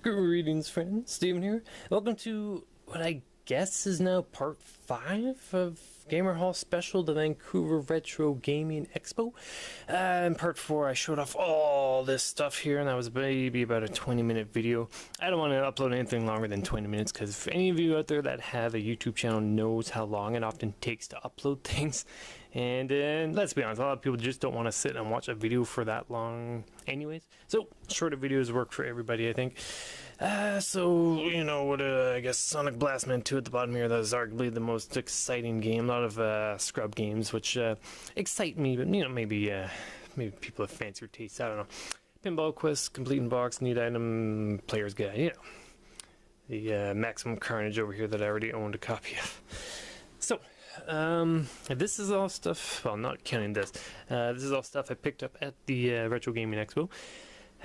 Greetings, friends. Steven here. Welcome to what I guess is now part 5 of Gamer Hall Special, the Vancouver Retro Gaming Expo. In part 4, I showed off all this stuff here, and that was maybe about a 20-minute video. I don't want to upload anything longer than 20 minutes, because if any of you out there that have a YouTube channel knows how long it often takes to upload things. And let's be honest, a lot of people just don't want to sit and watch a video for that long anyways. So, shorter videos work for everybody, I think. So, you know, what I guess Sonic Blastman 2 at the bottom here, that is arguably the most exciting game. A lot of scrub games, which excite me, but, you know, maybe people have fancier tastes, I don't know. Pinball Quest, Complete in Box, Need Item, Player's Guide, you know. The Maximum Carnage over here that I already owned a copy of. So, this is all stuff, well, not counting this, this is all stuff I picked up at the Retro Gaming Expo.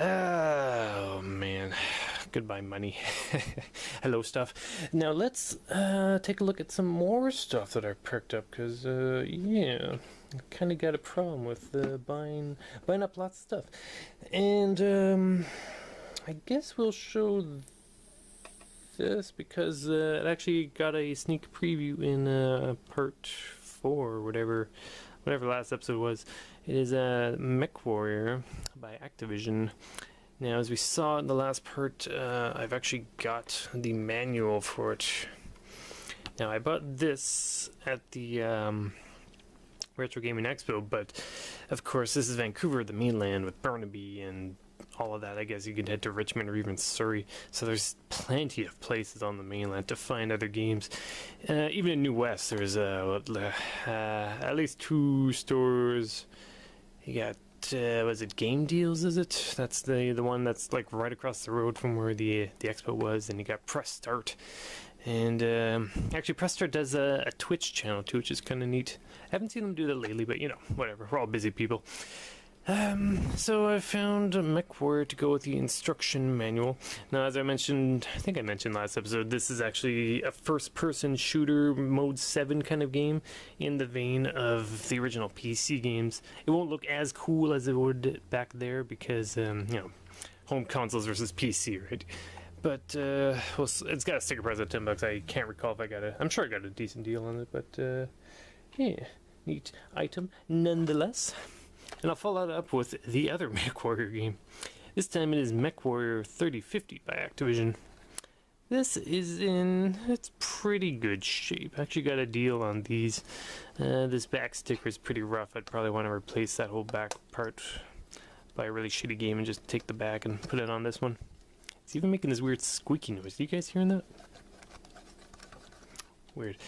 Oh man, goodbye money. Hello stuff. Now let's take a look at some more stuff that I picked up, because yeah, I kind of got a problem with buying up lots of stuff. And I guess we'll show this because it actually got a sneak preview in part 4 or whatever last episode was. It is a Mech Warrior by Activision. Now, as we saw in the last part, I've actually got the manual for it. Now, I bought this at the Retro Gaming Expo, but of course this is Vancouver, the mainland, with Burnaby and all of that. I guess you could head to Richmond or even Surrey, so there's plenty of places on the mainland to find other games. Even in New West, there's at least 2 stores. You got was it Game Deals? Is it? That's the one that's like right across the road from where the expo was. And you got Press Start, and actually Press Start does a Twitch channel too, which is kind of neat. I haven't seen them do that lately, but you know, whatever. We're all busy people. So I found a Mech Warrior to go with the instruction manual. Now, as I mentioned, I think I mentioned last episode, this is actually a first-person shooter mode 7 kind of game in the vein of the original PC games. It won't look as cool as it would back there because, you know, home consoles versus PC, right? But, well, it's got a sticker price of $10. I can't recall if I got I'm sure I got a decent deal on it, but, yeah, neat item nonetheless. And I'll follow that up with the other Mech Warrior game. This time it is Mech Warrior 3050 by Activision. This is it's pretty good shape. I actually got a deal on these. This back sticker is pretty rough. I'd probably want to replace that whole back part by a really shitty game and just take the back and put it on this one. It's even making this weird squeaky noise. Are you guys hearing that? Weird.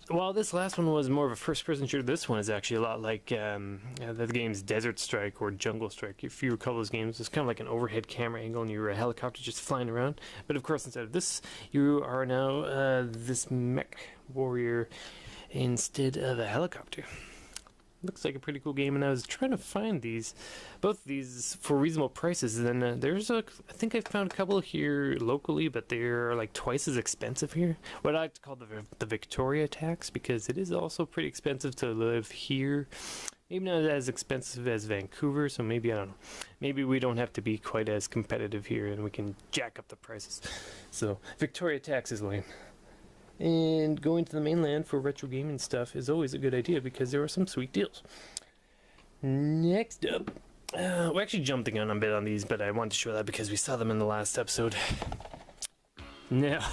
While this last one was more of a first-person shooter, this one is actually a lot like the games Desert Strike or Jungle Strike. If you recall those games, it's kind of like an overhead camera angle and you're a helicopter just flying around. But of course, instead of this, you are now this Mech Warrior instead of a helicopter. Looks like a pretty cool game, and I was trying to find both of these for reasonable prices. And then I think I found a couple here locally, but they're like twice as expensive here. What I like to call the Victoria tax, because it is also pretty expensive to live here. Maybe not as expensive as Vancouver, so maybe, I don't know, maybe we don't have to be quite as competitive here, and we can jack up the prices. So Victoria tax is lame. And going to the mainland for retro gaming stuff is always a good idea because there are some sweet deals. Next up, we actually jumped the gun a bit on these, but I wanted to show that because we saw them in the last episode. Now,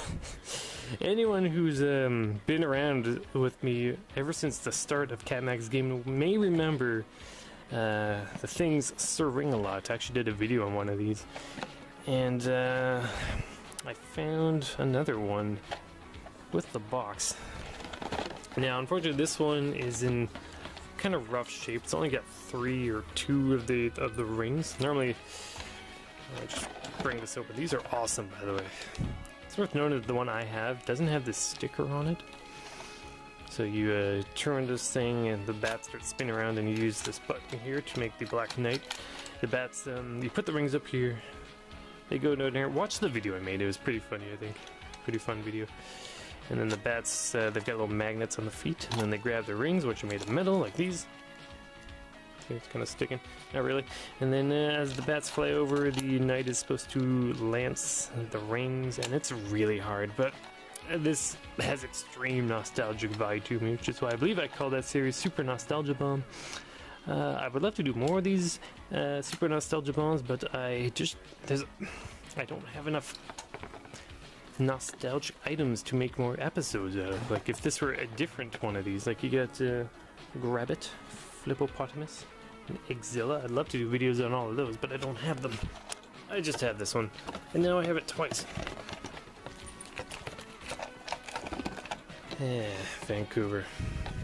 anyone who's been around with me ever since the start of Catmax Gaming may remember the things Sir Ring-a-Lot. I actually did a video on one of these. And I found another one with the box. Now, unfortunately, this one is in kind of rough shape. It's only got 3 or 2 of the rings. Normally, I'll just bring this open. These are awesome, by the way. It's worth noting that the one I have doesn't have this sticker on it. So you turn this thing, and the bats start spinning around, and you use this button here to make the Black Knight. The bats, you put the rings up here. They go down there. Watch the video I made. It was pretty funny, I think. Pretty fun video. And then the bats, they've got little magnets on the feet, and then they grab the rings, which are made of metal, like these. See, it's kind of sticking. Not really. And then as the bats fly over, the knight is supposed to lance the rings, and it's really hard, but this has extreme nostalgic value to me, which is why I believe I call that series Super Nostalgia Bomb. I would love to do more of these Super Nostalgia Bombs, but I don't have enough nostalgic items to make more episodes out of. Like, if this were a different one of these, like you got Grabbit, Flippopotamus, and Eggzilla. I'd love to do videos on all of those, but I don't have them. I just have this one, and now I have it twice. Vancouver.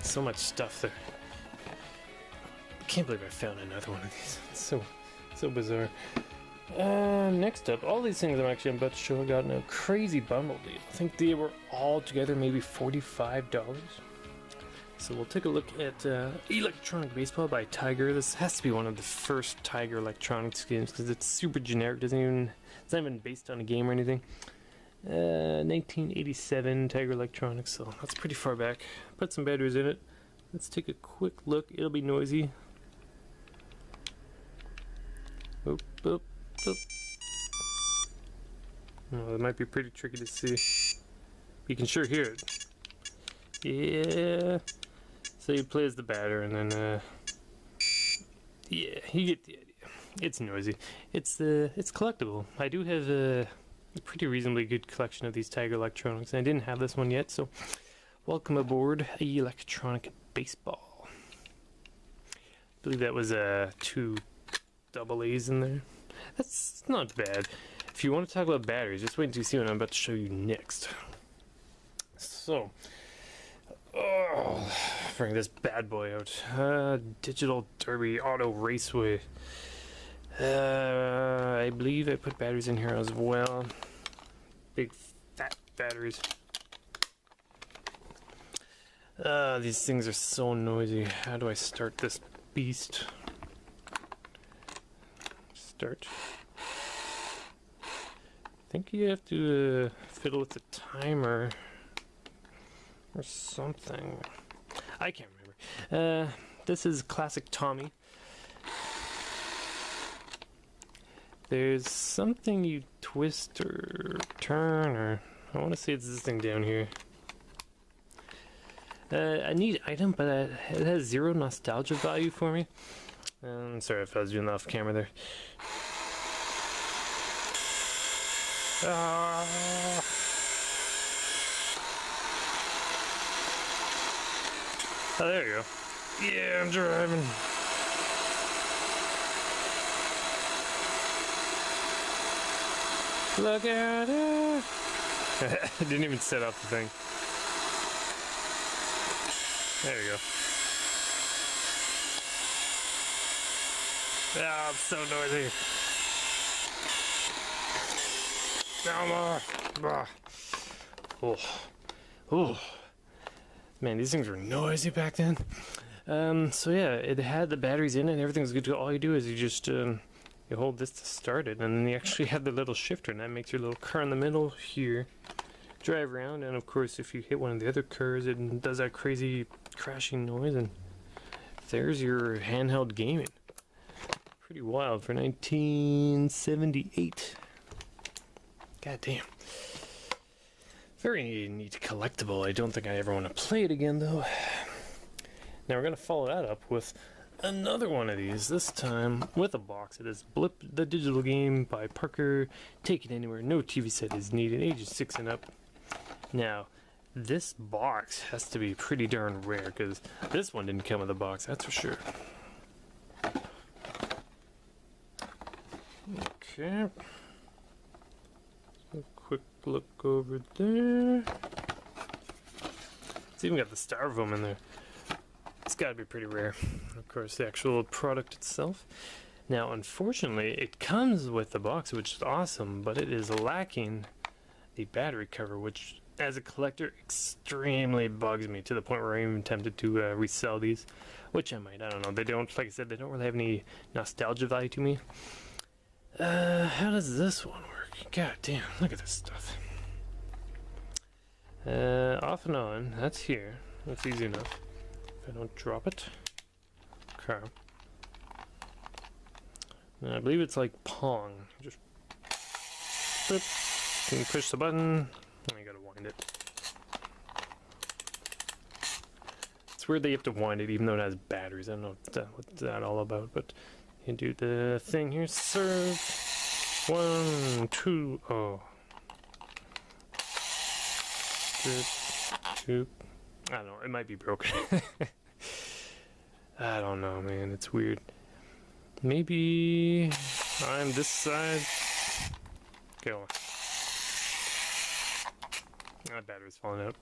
So much stuff there. I can't believe I found another one of these. It's so bizarre. Next up, all these things I'm about to show I got in a crazy bundle deal. I think they were all together maybe $45. So we'll take a look at Electronic Baseball by Tiger. This has to be one of the first Tiger Electronics games because it's super generic. It's not even based on a game or anything. 1987 Tiger Electronics, so that's pretty far back. Put some batteries in it. Let's take a quick look. It'll be noisy. Boop, boop, boop. Oh, it might be pretty tricky to see. You can sure hear it. Yeah. So you play as the batter, and then yeah, you get the idea. It's noisy. It's collectible. I do have a pretty reasonably good collection of these Tiger Electronics, and I didn't have this one yet, so welcome aboard Electronic Baseball. I believe that was 2 double A's in there. That's not bad. If you want to talk about batteries, just wait until you see what I'm about to show you next. So, bring this bad boy out. Digital Derby Auto Raceway. I believe I put batteries in here as well. Big fat batteries. These things are so noisy. How do I start this beast? Start. I think you have to fiddle with the timer or something. I can't remember. This is classic Tommy. There's something you twist or turn, or I want to say it's this thing down here. A neat item, but it has 0 nostalgia value for me. I'm sorry if I was doing that off camera there. Oh, there you go. Yeah, I'm driving. Look at it! I didn't even set up the thing. There you go. Ah, it's so noisy. No more. Oh. Oh. Man, these things were noisy back then. So yeah, it had the batteries in it and everything's good to go. All you do is you just you hold this to start it, and then you actually have the little shifter, and that makes your little car in the middle here drive around. And of course, if you hit one of the other cars, it does that crazy crashing noise, and there's your handheld gaming. Pretty wild for 1978. God damn. Very neat collectible. I don't think I ever want to play it again, though. Now we're going to follow that up with another one of these, this time with a box. It is Blip the Digital Game by Parker. Take it anywhere. No TV set is needed. Ages 6 and up. Now, this box has to be pretty darn rare, because this one didn't come with a box, that's for sure. Okay. A quick look over there. It's even got the styrofoam in there. It's got to be pretty rare. Of course, the actual product itself. Now, unfortunately, it comes with the box, which is awesome, but it is lacking the battery cover, which, as a collector, extremely bugs me, to the point where I'm even tempted to resell these, which I might. I don't know. They don't, like I said, they don't really have any nostalgia value to me. How does this one work? God damn, look at this stuff. Off and on, that's here. That's easy enough. If I don't drop it. Okay. I believe it's like Pong. Just flip, and you push the button, and you gotta wind it. It's weird that you have to wind it even though it has batteries. I don't know what's that all about, but you do the thing here. Serve. 1, 2, oh. Two. I don't know, it might be broken. I don't know, man, it's weird. Maybe on this side. Go on. That battery's falling out.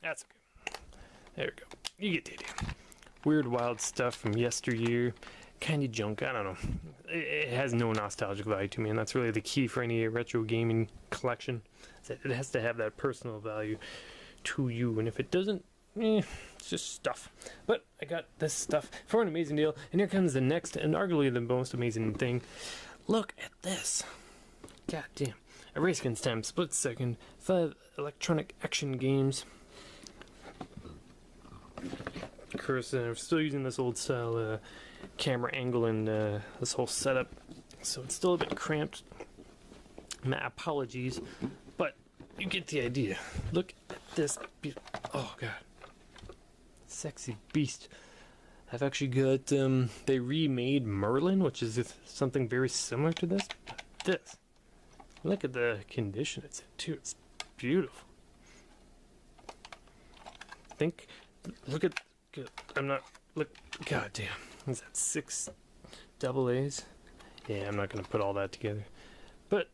That's okay. There we go. You get the idea. Weird, wild stuff from yesteryear. Kind of junk, I don't know. It has no nostalgic value to me, and that's really the key for any retro gaming collection. It has to have that personal value to you, and if it doesn't, it's just stuff. But I got this stuff for an amazing deal, and here comes the next and arguably the most amazing thing. Look at this. God damn. A race against time, split second, 5 electronic action games. Of course, I'm still using this old style camera angle and this whole setup, so it's still a bit cramped. My apologies, but you get the idea. Look at this. Oh god, sexy beast. I've actually got they remade Merlin, which is something very similar to this. But this, look at the condition it's in too. It's beautiful. Look at. I'm not. Look. God damn. Is that 6 AA's? Yeah, I'm not gonna put all that together. But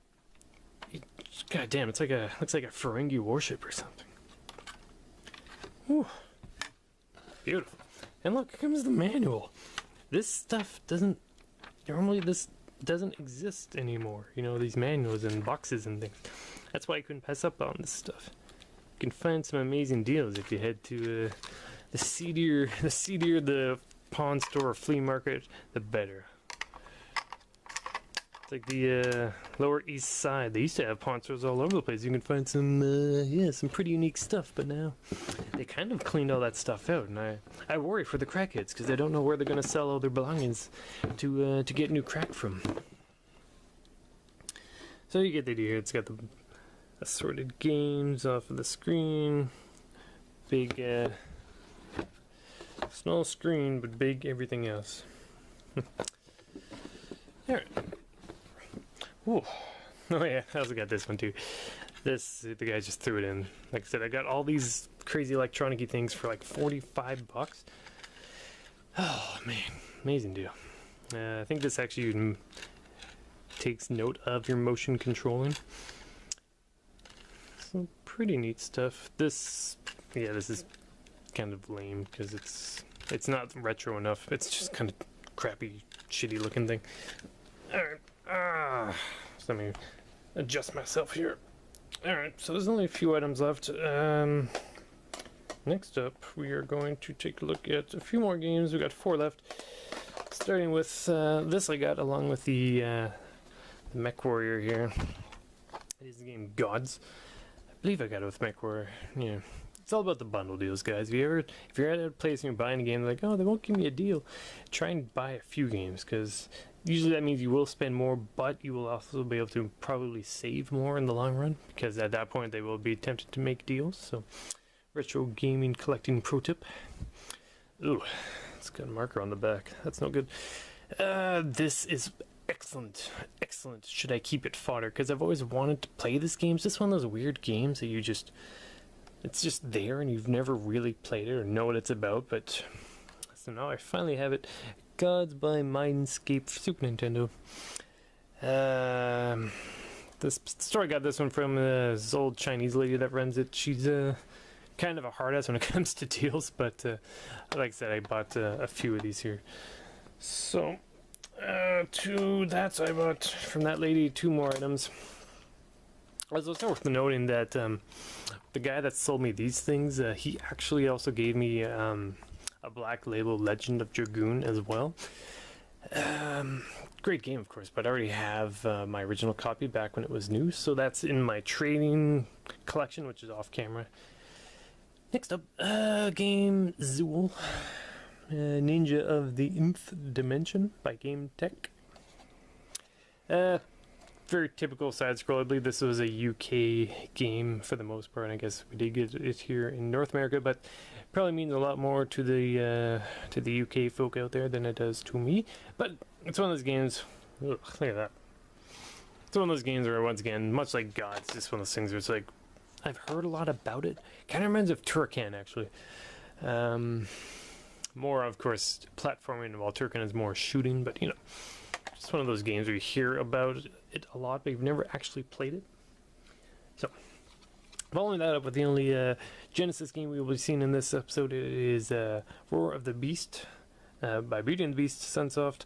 god damn, it's like looks like a Ferengi warship or something. Whew. Beautiful. And look, here comes the manual. This stuff doesn't exist anymore. You know, these manuals and boxes and things. That's why I couldn't pass up on this stuff. You can find some amazing deals if you head to the seedier the pawn store or flea market, the better. It's like the Lower East Side. They used to have pawn stores all over the place. You can find some some pretty unique stuff, but now they kind of cleaned all that stuff out, and I worry for the crackheads because they don't know where they're going to sell all their belongings to get new crack from. So you get the idea here. It's got the assorted games off of the screen. Big small screen, but big everything else. Alright. Ooh. Oh yeah, I also got this one too. The guy just threw it in. Like I said, I got all these crazy electronic-y things for like $45. Oh man, amazing deal. I think this actually takes note of your motion controlling. Some pretty neat stuff. This is kind of lame because it's not retro enough. It's just kind of crappy, shitty looking thing. Alright, so let me adjust myself here. Alright, so there's only a few items left. Next up, we are going to take a look at a few more games. We got 4 left. Starting with this I got along with the Mech Warrior here. It is the game Gods. I believe I got it with Mech Warrior. Yeah. It's all about the bundle deals, guys. If you're at a place and you're buying a game, they're like, oh, they won't give me a deal. Try and buy a few games, because usually that means you will spend more, but you will also be able to probably save more in the long run, because at that point they will be tempted to make deals. So, retro gaming collecting pro tip. Ooh, it's got a marker on the back. That's no good. This is excellent. Should I keep it fodder? Because I've always wanted to play this game. It's just one of those weird games that it's just there and you've never really played it or know what it's about, but so now I finally have it. Gods by Mindscape for Super Nintendo. This store, I got this one from this old Chinese lady that runs it. She's kind of a hard ass when it comes to deals, but like I said, I bought a few of these here. So to that, so I bought from that lady 2 more items. Also, it's worth noting that the guy that sold me these things, he actually also gave me a Black Label Legend of Dragoon as well. Great game, of course, but I already have my original copy back when it was new, so that's in my trading collection, which is off camera. Next up, game Zool, Ninja of the Nth Dimension by Game Tech. Very typical side scroll. I believe this was a UK game for the most part. I guess we did get it here in North America, but probably means a lot more to the UK folk out there than it does to me. But it's one of those games. Ugh, look at that. It's one of those games where, once again, much like God, it's just one of those things where it's like, I've heard a lot about it. Kind of reminds me of Turrican, actually. More, of course, platforming, while Turrican is more shooting, but you know, it's one of those games where you hear about it a lot, but you've never actually played it. So, following that up with the only Genesis game we will be seeing in this episode is Roar of the Beast by Beauty and the Beast Sunsoft.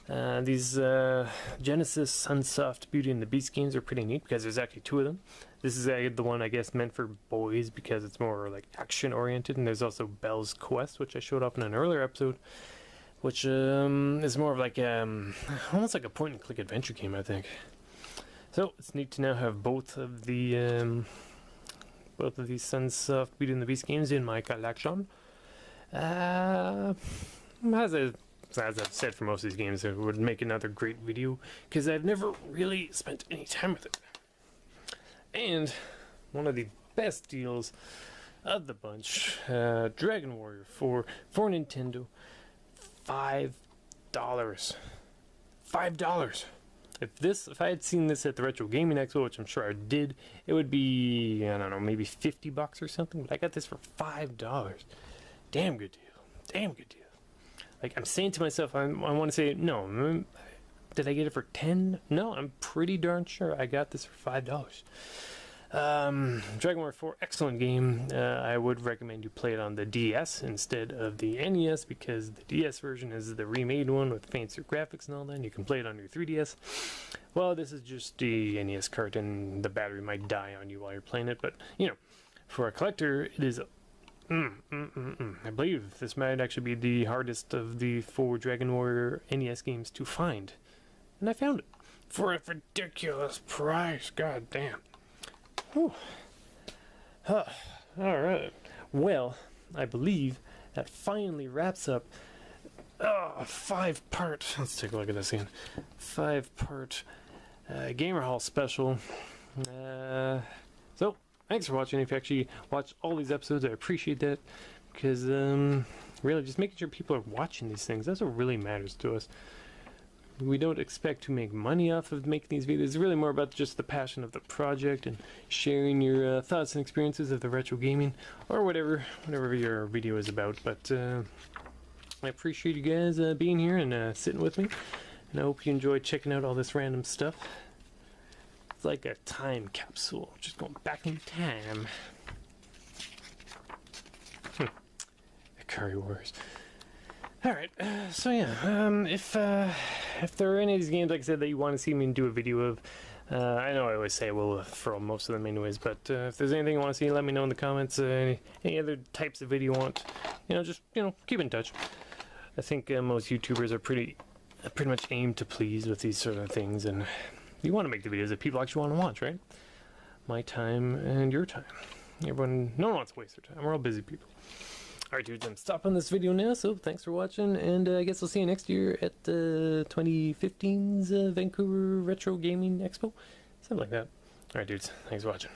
These Genesis Sunsoft Beauty and the Beast games are pretty neat because there's actually two of them. This is the one, I guess, meant for boys because it's more like action oriented, and there's also Belle's Quest, which I showed off in an earlier episode, which is more of like almost like a point and click adventure game, I think. So it's neat to now have both of these Sunsoft Beauty and the Beast games in my collection. As I've said for most of these games, I would make another great video because I've never really spent any time with it. And one of the best deals of the bunch, Dragon Warrior for Nintendo, $5. $5. If I had seen this at the Retro Gaming Expo, which I'm sure I did, it would be, I don't know, maybe $50 or something. But I got this for $5. Damn good deal. Damn good deal. Like, I'm saying to myself, I want to say, no, did I get it for 10? No, I'm pretty darn sure I got this for $5. Dragon Warrior 4, excellent game. I would recommend you play it on the DS instead of the NES because the DS version is the remade one with fancier graphics and all that, and you can play it on your 3DS. Well, this is just the NES cart, and the battery might die on you while you're playing it, but, you know, for a collector, it is I believe this might actually be the hardest of the 4 Dragon Warrior NES games to find. And I found it. For a ridiculous price. God damn. Whew. Alright. Well, I believe that finally wraps up a 5-part... Let's take a look at this again. 5-part Gamer Hall special. So, thanks for watching. If you actually watch all these episodes, I appreciate that. Because, really, just making sure people are watching these things, that's what really matters to us. We don't expect to make money off of making these videos. It's really more about just the passion of the project and sharing your thoughts and experiences of the retro gaming, or whatever your video is about. But I appreciate you guys being here and sitting with me. And I hope you enjoyed checking out all this random stuff. It's like a time capsule, just going back in time. Ikari Wars. Alright, so yeah, if there are any of these games, like I said, that you want to see me do a video of, I know I always say well for most of them anyways, but if there's anything you want to see, let me know in the comments. Any other types of video you want, just keep in touch. I think most YouTubers are pretty much aimed to please with these sort of things, and you want to make the videos that people actually want to watch, right? My time and your time. No one wants to waste their time. We're all busy people. Alright dudes, I'm stopping this video now, so thanks for watching, and I guess I'll see you next year at 2015's Vancouver Retro Gaming Expo. Something like that. Alright dudes, thanks for watching.